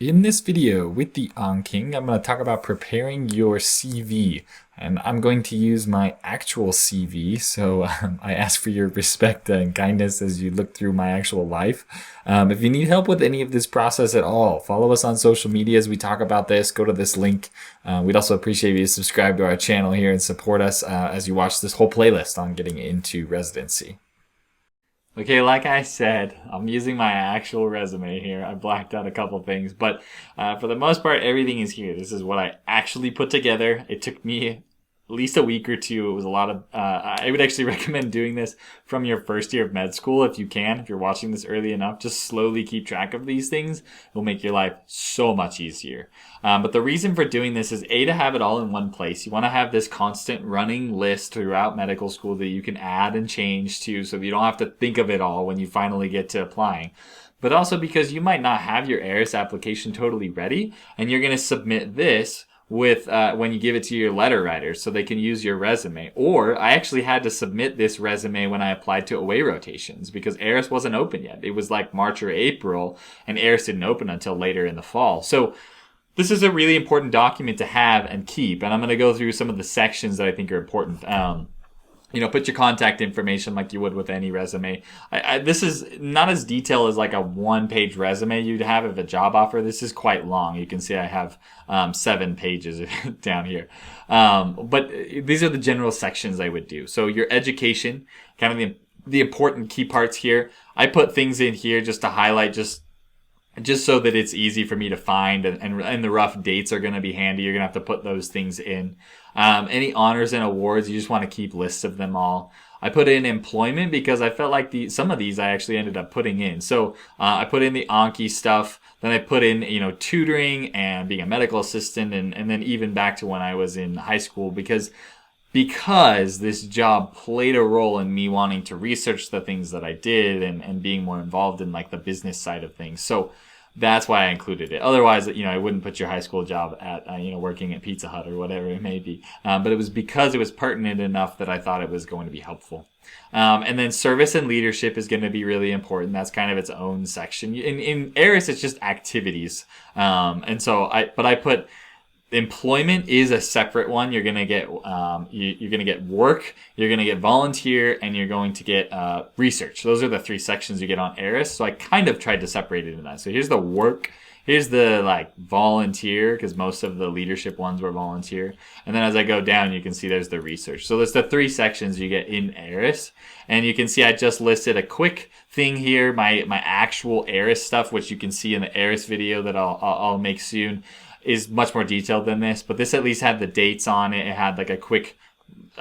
In this video with the AnKing, I'm going to talk about preparing your CV, and I'm going to use my actual CV, so I ask for your respect and kindness as you look through my actual life. If you need help with any of this process at all, follow us on social media as we talk about this. Go to this link. We'd also appreciate you to subscribe to our channel here and support us as you watch this whole playlist on getting into residency. Okay, like I said, I'm using my actual resume here. I blacked out a couple things, but for the most part, everything is here. This is what I actually put together. It took me at least a week or two. It was a lot of, I would actually recommend doing this from your first year of med school if you can. If you're watching this early enough, just slowly keep track of these things. It will make your life so much easier. But the reason for doing this is to have it all in one place. You want to have this constant running list throughout medical school that you can add and change to so that you don't have to think of it all when you finally get to applying. But also because you might not have your ARIS application totally ready and you're going to submit this with when you give it to your letter writers so they can use your resume. Or I actually had to submit this resume when I applied to away rotations because ARIS wasn't open yet. It was like March or April and ARIS didn't open until later in the fall. So this is a really important document to have and keep, and I'm going to go through some of the sections that I think are important. Put your contact information like you would with any resume. This is not as detailed as like a one-page resume you'd have of a job offer. This is quite long. You can see I have 7 pages down here. But these are the general sections I would do. So your education, kind of the important key parts here. I put things in here just to highlight just so that it's easy for me to find and the rough dates are going to be handy. You're going to have to put those things in. Any honors and awards, you just want to keep lists of them all. I put in employment because I felt like some of these I actually ended up putting in. So I put in the Anki stuff. Then I put in, tutoring and being a medical assistant and then even back to when I was in high school because this job played a role in me wanting to research the things that I did and being more involved in like the business side of things. So that's why I included it. Otherwise, I wouldn't put your high school job at, working at Pizza Hut or whatever it may be. But it was because it was pertinent enough that I thought it was going to be helpful. And then service and leadership is going to be really important. That's kind of its own section. In ARIS, it's just activities. I put employment is a separate one. You're gonna get you're gonna get work, you're gonna get volunteer, and you're going to get research. Those are the 3 sections you get on ARIS. So I kind of tried to separate it in that. So here's the work, here's the volunteer, because most of the leadership ones were volunteer. And then as I go down, you can see there's the research. So there's the 3 sections you get in ARIS. And you can see I just listed a quick thing here, my actual ARIS stuff, which you can see in the ARIS video that I'll make soon, is much more detailed than this, but this at least had the dates on it. It had like a quick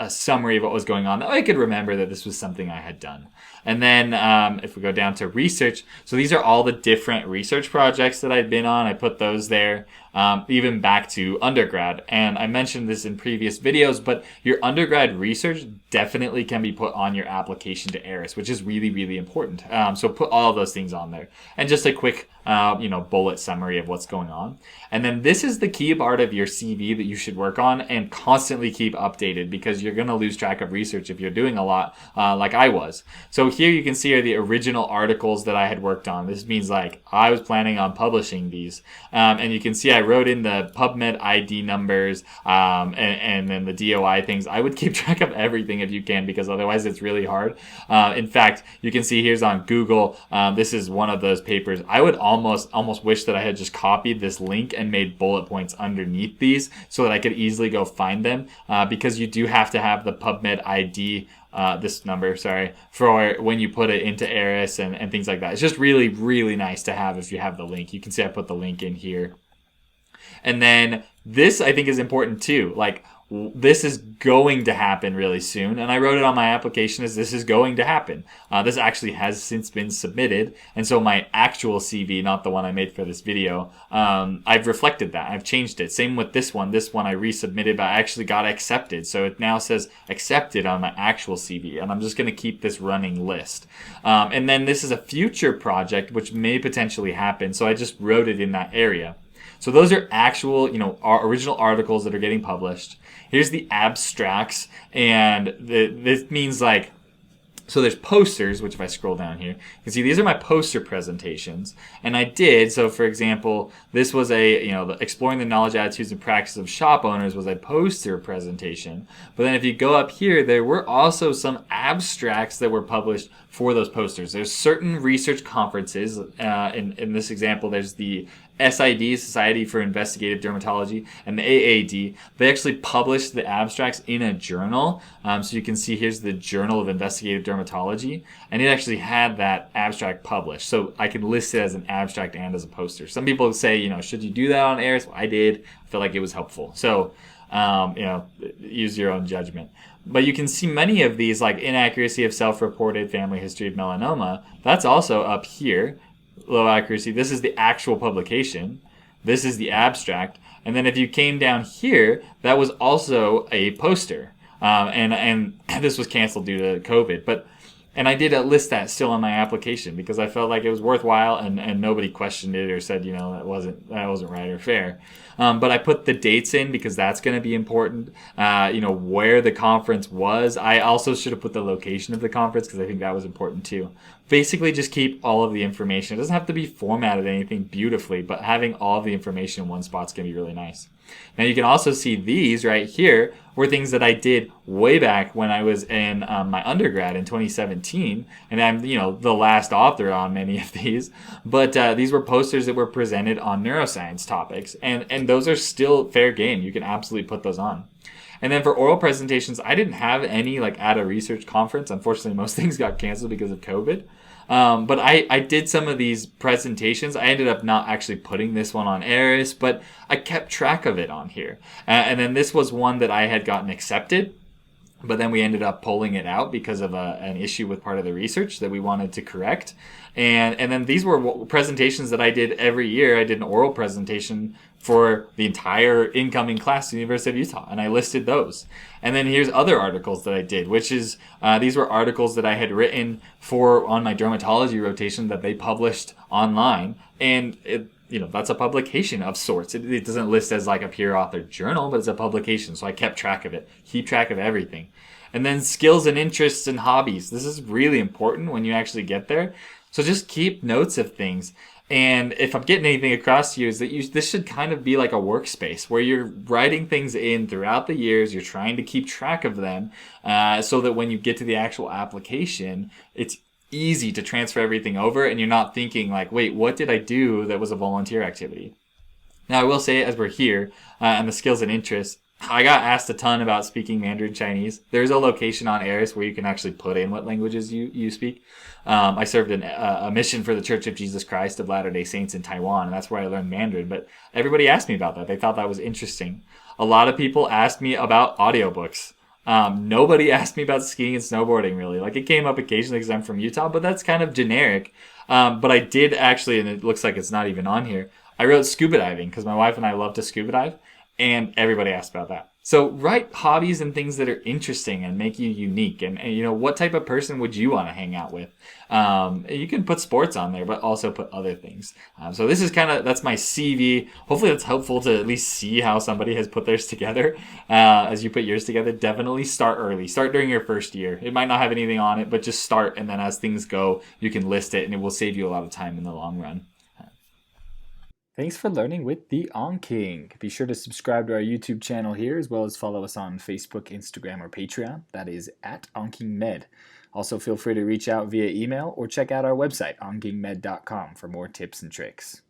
summary of what was going on. I could remember that this was something I had done. And then if we go down to research, so these are all the different research projects that I've been on. I put those there, even back to undergrad. And I mentioned this in previous videos, but your undergrad research definitely can be put on your application to ARIS, which is really, really important. So put all of those things on there. And just a quick, bullet summary of what's going on. And then this is the key part of your CV that you should work on and constantly keep updated because you're going to lose track of research if you're doing a lot, like I was. So here you can see are the original articles that I had worked on. This means like I was planning on publishing these. And you can see I wrote in the PubMed ID numbers and then the DOI things. I would keep track of everything if you can because otherwise it's really hard. In fact, you can see here's on Google. This is one of those papers. I would almost wish that I had just copied this link and made bullet points underneath these so that I could easily go find them because you do have to have the PubMed ID this number, for when you put it into ARIS and things like that. It's just really, really nice to have if you have the link. You can see I put the link in here. And then this I think is important too. This is going to happen really soon. And I wrote it on my application as this is going to happen. This actually has since been submitted. And so my actual CV, not the one I made for this video, I've reflected that. I've changed it. Same with this one. This one I resubmitted, but I actually got accepted. So it now says accepted on my actual CV. And I'm just going to keep this running list. And then this is a future project, which may potentially happen. So I just wrote it in that area. So those are actual, our original articles that are getting published. Here's the abstracts, and this means So there's posters, which if I scroll down here, you can see these are my poster presentations. And I did, so for example, this was exploring the knowledge, attitudes, and practices of shop owners was a poster presentation. But then if you go up here, there were also some abstracts that were published for those posters. There's certain research conferences. In this example, there's the SID, Society for Investigative Dermatology, and the AAD. They actually published the abstracts in a journal. So you can see here's the Journal of Investigative Dermatology, and it actually had that abstract published. So I can list it as an abstract and as a poster. Some people say, should you do that on ARIS? Well, I did. I felt like it was helpful. So, use your own judgment. But you can see many of these, like inaccuracy of self-reported family history of melanoma. That's also up here. Low accuracy. This is the actual publication. This is the abstract. And then if you came down here, that was also a poster. And this was canceled due to COVID. And I did list that still on my application because I felt like it was worthwhile and nobody questioned it or said, that wasn't right or fair. But I put the dates in because that's going to be important. Where the conference was. I also should have put the location of the conference because I think that was important too. Basically, just keep all of the information. It doesn't have to be formatted anything beautifully, but having all of the information in one spot's going to be really nice. Now you can also see these right here were things that I did way back when I was in my undergrad in 2017, and I'm the last author on many of these. But these were posters that were presented on neuroscience topics, and those are still fair game. You can absolutely put those on. And then for oral presentations, I didn't have any at a research conference. Unfortunately, most things got canceled because of COVID. But I did some of these presentations. I ended up not actually putting this one on ARIS, but I kept track of it on here. And then this was one that I had gotten accepted, but then we ended up pulling it out because of an issue with part of the research that we wanted to correct. And then these were presentations that I did every year. I did an oral presentation for the entire incoming class at the University of Utah, and I listed those. And then here's other articles that I did, which is these were articles that I had written on my dermatology rotation that they published online, and that's a publication of sorts. It doesn't list as a peer authored journal, but it's a publication, so I kept track of it. Keep track of everything. And then skills and interests and hobbies. This is really important when you actually get there. So just keep notes of things. And if I'm getting anything across to you, is that this should kind of be like a workspace where you're writing things in throughout the years. You're trying to keep track of them so that when you get to the actual application, it's easy to transfer everything over and you're not thinking wait, what did I do that was a volunteer activity? Now, I will say, as we're here on the skills and interests, I got asked a ton about speaking Mandarin Chinese. There's a location on ARIS where you can actually put in what languages you speak. I served a mission for the Church of Jesus Christ of Latter-day Saints in Taiwan, and that's where I learned Mandarin. But everybody asked me about that. They thought that was interesting. A lot of people asked me about audiobooks. Nobody asked me about skiing and snowboarding, really. It came up occasionally because I'm from Utah, but that's kind of generic. But I did actually, and it looks like it's not even on here, I wrote scuba diving because my wife and I love to scuba dive. And everybody asked about that. So write hobbies and things that are interesting and make you unique. And what type of person would you want to hang out with? You can put sports on there, but also put other things. So this is that's my CV. Hopefully that's helpful to at least see how somebody has put theirs together. As you put yours together, definitely start early. Start during your first year. It might not have anything on it, but just start. And then as things go, you can list it and it will save you a lot of time in the long run. Thanks for learning with the AnKing. Be sure to subscribe to our YouTube channel here, as well as follow us on Facebook, Instagram, or Patreon. That is @AnKingMed. Also, feel free to reach out via email or check out our website, ankingmed.com, for more tips and tricks.